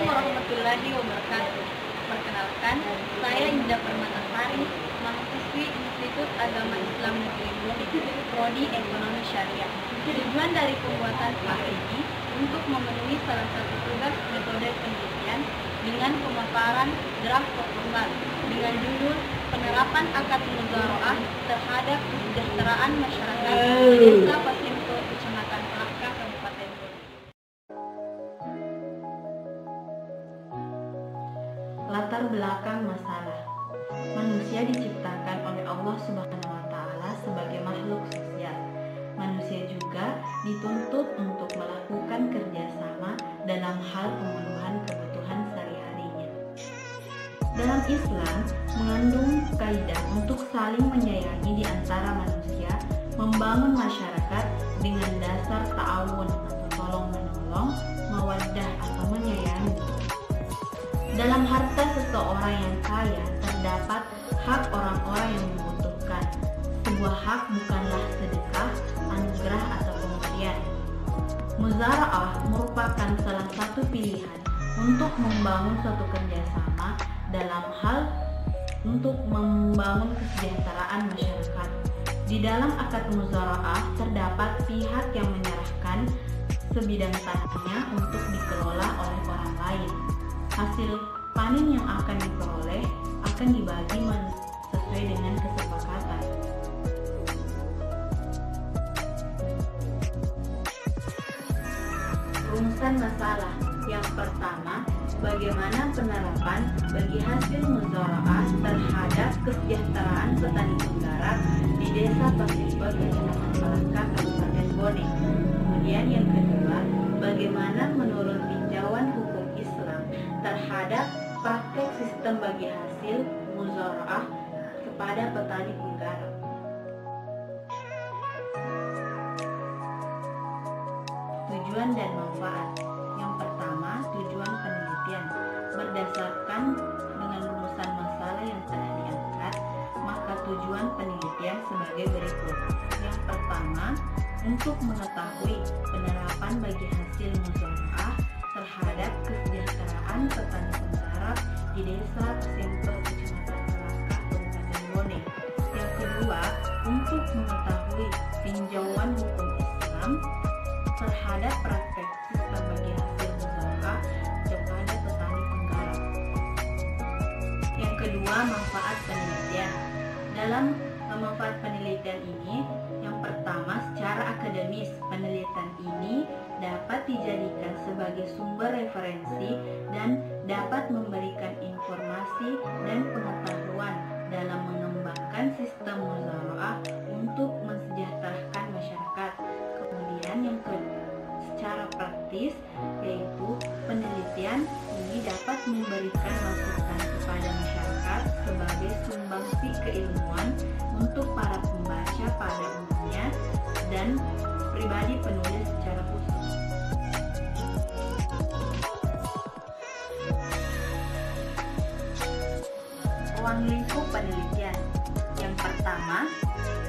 warahmatullahi wabarakatuh. Perkenalkan, saya Indah Permatasari, mahasiswi Institut Agama Islam Negeri Bone, Prodi Ekonomi Syariah. Tujuan dari pembuatan PAK ini untuk memenuhi salah satu tugas metode penelitian dengan pemaparan draft proposal dengan judul penerapan akad mudzaroah terhadap kesejahteraan masyarakat di Desa Pasimpe, Kecamatan Palaka, Kabupaten Bone. Latar belakang masalah. Manusia diciptakan oleh Allah Subhanahu wa Ta'ala sebagai makhluk sosial. Manusia juga dituntut untuk melakukan kerjasama dalam hal pemenuhan kebutuhan sehari-harinya. Dalam Islam, mengandung kaidah untuk saling menyayangi di antara manusia, membangun masyarakat dengan dasar ta'awun atau tolong-menolong, mawaddah atau menyayangi. Dalam harta seseorang yang kaya terdapat hak orang-orang yang membutuhkan. Sebuah hak bukanlah sedekah, anugerah atau pemberian. Muzaraah merupakan salah satu pilihan untuk membangun suatu kerjasama dalam hal untuk membangun kesejahteraan masyarakat. Di dalam akad muzaraah terdapat pihak yang menyerahkan sebidang tanahnya untuk dikelola oleh orang lain. Hasil panen yang akan diperoleh akan dibagi sesuai dengan kesepakatan. Rumusan masalah. Yang pertama, bagaimana penerapan bagi hasil muzaraah terhadap kesejahteraan petani penggarap di Desa Pasimpe, Kecamatan Palaka, Kabupaten Bone. Kemudian yang kedua, bagaimana menurut tinjauan hukum Islam terhadap praktek sistem bagi hasil muzaraah kepada petani penggarap. Tujuan dan manfaat. Yang pertama, tujuan penelitian. Berdasarkan dengan rumusan masalah yang telah diangkat, maka tujuan penelitian sebagai berikut. Yang pertama, untuk mengetahui penerapan bagi hasil muzaraah terhadap kesejahteraan petani penggarap di Desa Pasimpe, Kecamatan Palaka, Kabupaten Bone. Yang kedua, untuk mengetahui tinjauan hukum Islam terhadap praktek sistem bagi hasil muzaraah kepada petani penggarap. Yang kedua, manfaat penelitian. Dalam manfaat penelitian ini, yang pertama, secara akademis, penelitian ini dapat dijadikan sebagai sumber referensi dan dapat memberikan informasi dan pengetahuan dalam mengembangkan sistem muzaraah untuk mensejahterakan masyarakat. Kemudian yang kedua, secara praktis, yaitu penelitian ini dapat memberikan masukan kepada masyarakat sebagai sumbangsi keilmuan untuk para pembaca pada umumnya dan pribadi penulis secara khusus. Ruang lingkup penelitian. Yang pertama,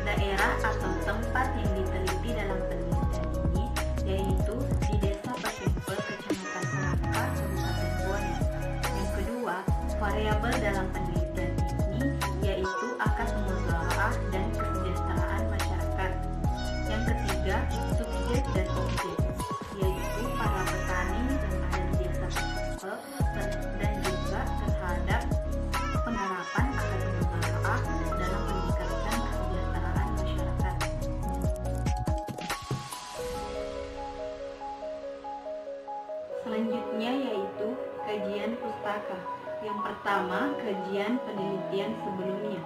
daerah atau tempat yang diteliti dalam penelitian ini yaitu di Desa Pasimpe, Kecamatan Palaka, Kabupaten Bone. Yang kedua, variabel dalam penelitian ini yaitu akad muzaraah dan kesejahteraan masyarakat. Yang ketiga, subjek dan objek, yaitu para petani yang ada di Desa Pasimpe dan juga terhadap penerapan akad muzaraah dalam meningkatkan kesejahteraan masyarakat. Selanjutnya yaitu kajian pustaka. Yang pertama, kajian penelitian sebelumnya.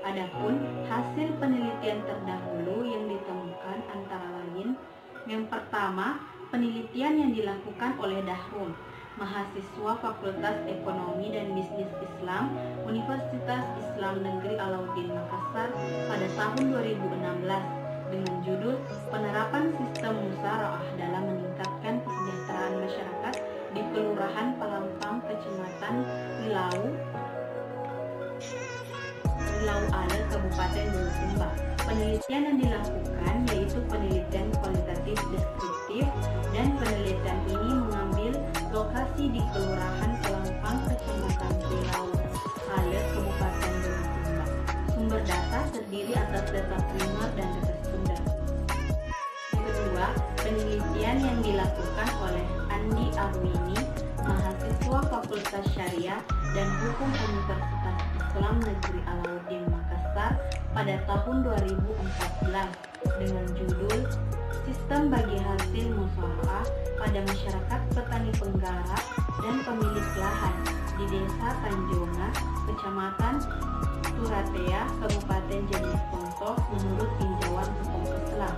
Adapun hasil penelitian terdahulu yang ditemukan antara lain, yang pertama, penelitian yang dilakukan oleh Dahrum, mahasiswa Fakultas Ekonomi dan Bisnis Islam Universitas Islam Negeri Alauddin Makassar pada tahun 2016 dengan judul Penerapan Sistem Muzaraah dalam Meningkatkan Kesejahteraan Masyarakat di Kelurahan Palampang, Kecamatan Rilau Ale, Kabupaten Bulukumba. Penelitian yang dilakukan yaitu penelitian kualitatif deskriptif dan penelitian ini mengambil berlokasi di Kelurahan Pelampang, Kecamatan Riau, alias Kabupaten Bulukumba. Sumber data terdiri atas data primer dan data sekunder. Yang kedua, penelitian yang dilakukan oleh Andi Arwini, mahasiswa Fakultas Syariah dan Hukum Universitas Islam Negeri Alauddin Makassar pada tahun 2014 dengan judul Sistem Bagi Hasil Musyawarah pada Masyarakat Petani Penggarap dan Pemilik Lahan di Desa Tanjonga, Kecamatan Suratea, Kabupaten Jeneponto menurut tinjauan hukum Islam.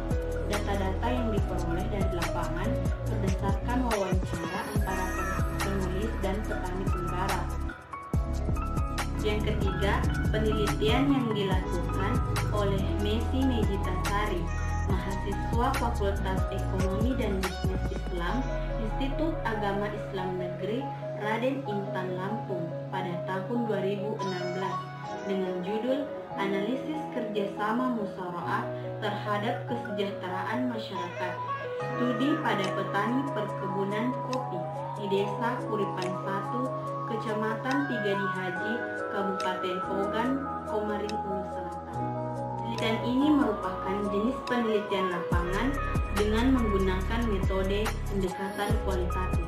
Data-data yang diperoleh dari lapangan berdasarkan wawancara antara penulis dan petani penggarap. Yang ketiga, penelitian yang dilakukan oleh Messi Mejitasari, mahasiswa Fakultas Ekonomi dan Bisnis Islam, Institut Agama Islam Negeri Raden Intan Lampung pada tahun 2016 dengan judul Analisis Kerjasama Musyawarah terhadap Kesejahteraan Masyarakat, Studi pada Petani Perkebunan Kopi di Desa Kuripan 1, Kecamatan Tigadi Haji, Kabupaten Ogan, Komering Ulu Selatan. Penelitian ini merupakan jenis penelitian lapangan dengan menggunakan metode pendekatan kualitatif.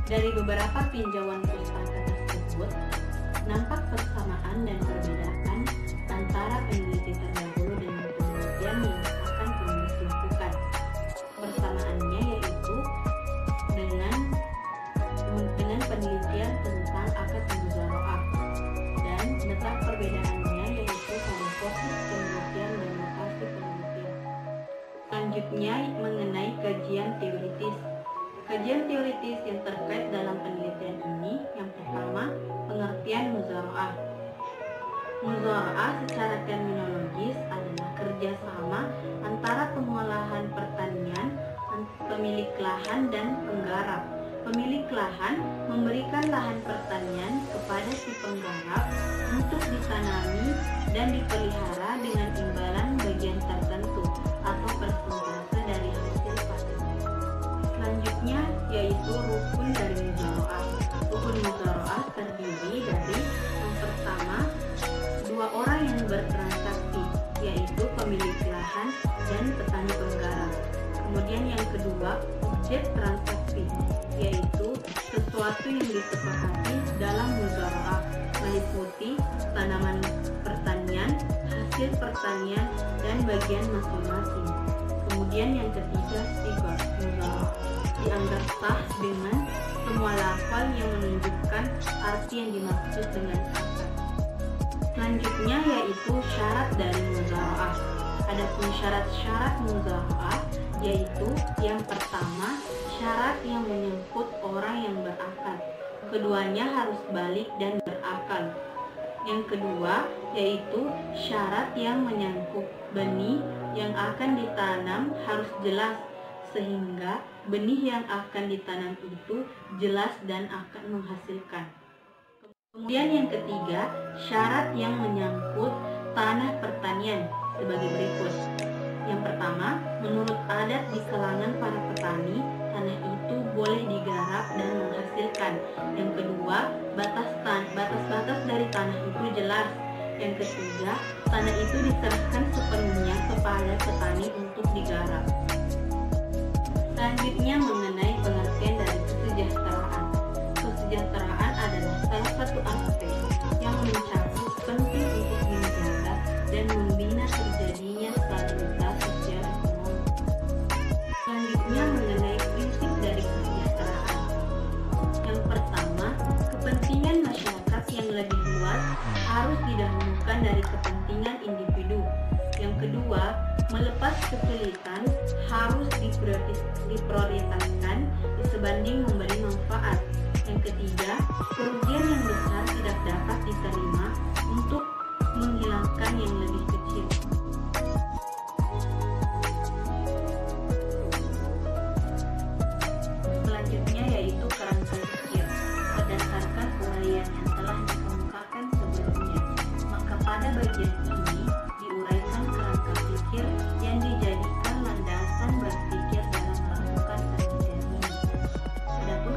Dari beberapa tinjauan pustaka tersebut, nampak persamaan dan perbedaan antara peneliti terdahulu dengan penelitian yang akan penulis lakukan. Persamaannya yaitu dengan penelitian tentang akad musyawarah, dan letak perbedaannya yaitu pada fokus penelitian dan lokasi penelitian. Selanjutnya mengenai kajian teoritis. Kajian teoritis yang terkait dalam penelitian ini, yang pertama, pengertian musyawarah. Musyawarah secara terminologis adalah kerjasama antara pengolahan pertanian, pemilik lahan dan penggarap. Pemilik lahan memberikan lahan pertanian kepada si penggarap untuk ditanami dan dipelihara dengan imbalan bagian tertentu atau persentase dari hasil panen. Selanjutnya yaitu rukun dari musyawarah. Rukun musyawarah terdiri dari yang pertama, dua orang yang bertransaksi, yaitu pemilik lahan dan petani penggarap. Kemudian yang kedua, objek transaksi, yaitu sesuatu yang disepakati dalam musyawarah meliputi tanaman pertanian, hasil pertanian, dan bagian masing-masing. Kemudian yang ketiga, sigot musyawarah dianggap sah dengan semua lafal yang menunjukkan arti yang dimaksud dengan akad. Selanjutnya yaitu syarat dari musyawarah. Adapun syarat-syarat musyawarah yaitu yang pertama, syarat yang menyangkut orang yang berakad. Keduanya harus balik dan berakal. Yang kedua yaitu syarat yang menyangkut benih yang akan ditanam harus jelas, sehingga benih yang akan ditanam itu jelas dan akan menghasilkan. Kemudian yang ketiga, syarat yang menyangkut tanah pertanian sebagai berikut. Yang pertama, menurut adat di kalangan para petani, tanah itu boleh digarap dan menghasilkan. Yang kedua, batas-batas dari tanah itu jelas. Yang ketiga, tanah itu diserahkan sepenuhnya kepada petani untuk digarap. Selanjutnya mengenai pengertian dari kesejahteraan. Kesejahteraan adalah salah satu aspek yang mencakup penting untuk menjaga dan membina terjadinya stabilitas sosial ekonomi. Selanjutnya mengenai prinsip dari kesejahteraan. Yang pertama, kepentingan masyarakat yang lebih luas harus didahulukan dari kepentingan individu. Yang kedua, melepas kesulitan harus diprioritaskan sebanding memberi manfaat. Yang ketiga, kerugian yang besar tidak dapat diterima untuk menghilangkan yang lebih kecil. Selanjutnya yaitu kerangka pikir. Berdasarkan uraian yang telah dikemukakan sebelumnya, maka pada bagian ini diuraikan kerangka pikir yang dijadikan landasan berpikir dalam melakukan penelitian ini. Adapun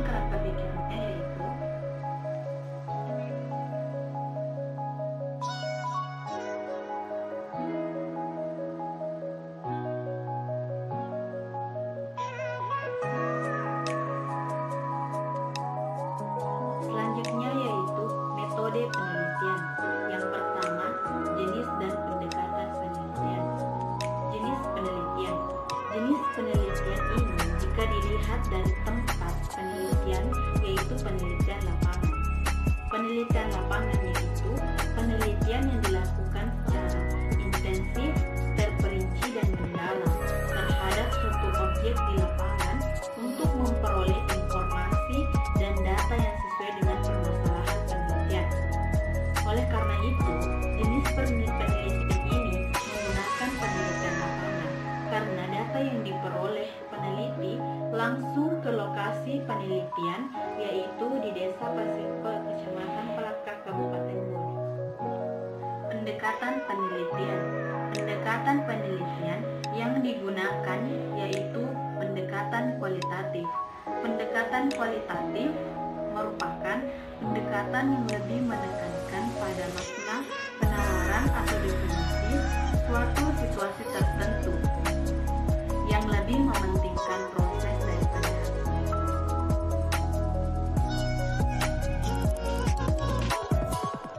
penelitian. Yang pertama, jenis dan pendekatan penelitian. Jenis penelitian. Jenis penelitian ini jika dilihat dari tempat penelitian yaitu penelitian lapangan. Penelitian lapangan yaitu penelitian yang dilakukan secara intensif, terperinci dan mendalam terhadap suatu objek di lapangan untuk memperoleh informasi dan data yang sesuai dengan permasalahan penelitian. Oleh karena itu, jenis penelitian ini menggunakan penelitian lapangan karena data yang diperoleh peneliti langsung ke lokasi penelitian yaitu di Desa Pasirko, Kecamatan Palaka, Kabupaten Bone. Pendekatan penelitian. Pendekatan penelitian yang digunakan yaitu pendekatan kualitatif. Pendekatan kualitatif merupakan pendekatan yang lebih menekankan pada makna, penalaran atau definisi suatu situasi tertentu yang lebih mementingkan proses daripada hasil.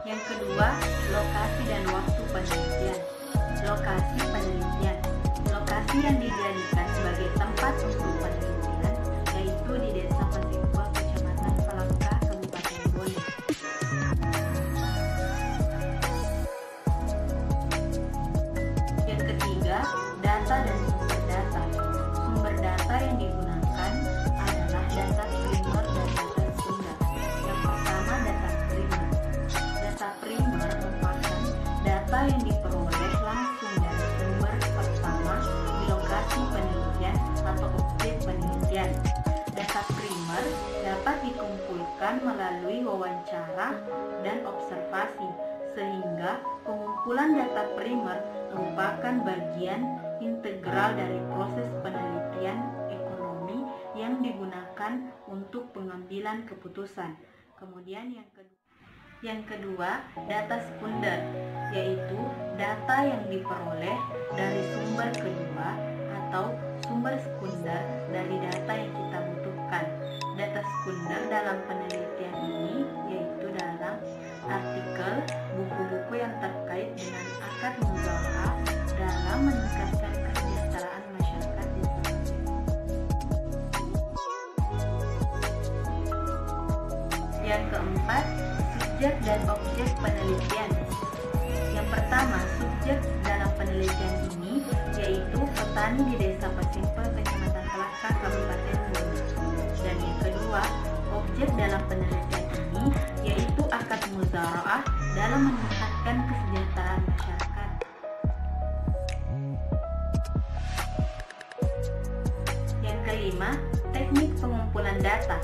Yang kedua, lokasi dan waktu penelitian. Lokasi penelitian. Lokasi yang dijadikan sebagai tempat untuk penelitian yaitu di Desa Pasirko, Kecamatan Palaka, Kabupaten Bone. Yang ketiga, data dan sumber data. Sumber data yang digunakan adalah data primer dan data sekunder. Yang pertama, data primer. Data primer merupakan data yang diperoleh langsung dari sumber pertama di lokasi penelitian atau objek penelitian. Data primer dapat dikumpulkan melalui wawancara dan observasi, sehingga pengumpulan data primer merupakan bagian integral dari proses penelitian ekonomi yang digunakan untuk pengambilan keputusan. Kemudian yang kedua, data sekunder, yaitu data yang diperoleh dari sumber kedua atau sumber sekunder dari data yang kita butuhkan. Data sekunder dalam penelitian ini yaitu dalam artikel, buku-buku yang terkait dengan akad muzawarah dalam meningkatkan kesejahteraan masyarakat desa. Yang keempat, subjek dan objek penelitian. Yang pertama, subjek dalam penelitian ini yaitu petani di Desa Pasirko, Kecamatan Palaka, Kabupaten Bone. Dan yang kedua, objek dalam penelitian ini yaitu akad muzawarah dalam meningkatkan kesejahteraan masyarakat. Yang kelima, teknik pengumpulan data.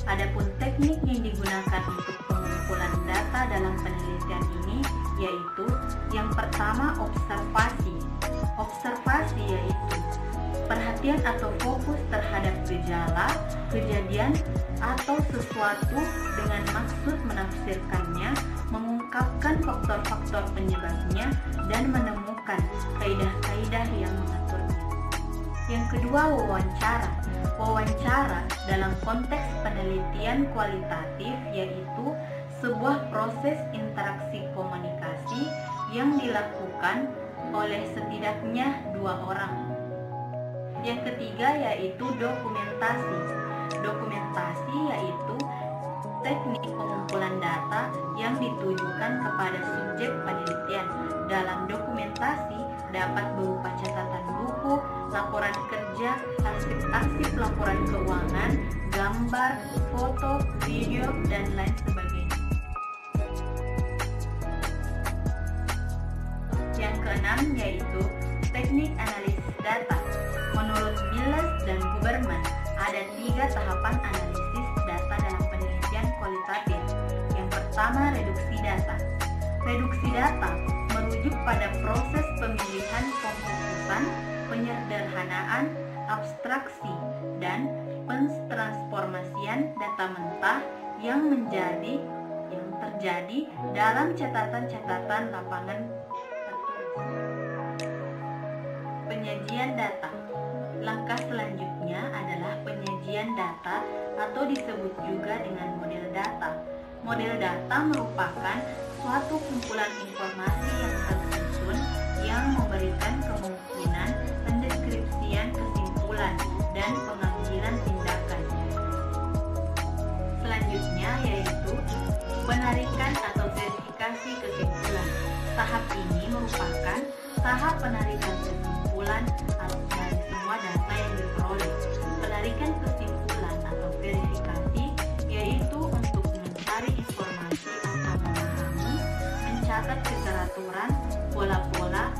Adapun teknik yang digunakan untuk pengumpulan data dalam penelitian ini yaitu yang pertama, observasi. Observasi yaitu perhatian atau fokus terhadap gejala, kejadian, atau sesuatu dengan maksud menafsirkannya, mengungkapkan faktor-faktor penyebabnya, dan menemukan kaidah-kaidah yang mengaturnya. Yang kedua, wawancara. Wawancara dalam konteks penelitian kualitatif yaitu sebuah proses interaksi komunikasi yang dilakukan oleh setidaknya dua orang. Yang ketiga yaitu dokumentasi. Dokumentasi yaitu teknik pengumpulan data yang ditujukan kepada subjek penelitian. Dalam dokumentasi dapat berupa catatan buku, laporan kerja, arsip-arsip laporan keuangan, gambar, foto, video, dan lain sebagainya. Yang keenam yaitu teknik analisis data. Menurut Miles dan Guberman, ada 3 tahapan analisis data dalam penelitian kualitatif. Yang pertama, reduksi data. Reduksi data merujuk pada proses pemilihan pengkhususan, penyederhanaan, abstraksi, dan pentransformasian data mentah yang terjadi dalam catatan-catatan lapangan tertulis. Penyajian data. Langkah selanjutnya adalah penyajian data atau disebut juga dengan model data. Model data merupakan suatu kumpulan informasi yang tersusun yang memberikan kemungkinan pendeskripsian kesimpulan dan pengambilan tindakan. Selanjutnya yaitu penarikan atau verifikasi kesimpulan. Tahap ini merupakan tahap penarikan kesimpulan dari semua data yang diperoleh. Penarikan kesimpulan atau verifikasi yaitu untuk mencari informasi atau memahami, mencatat keteraturan, pola-pola,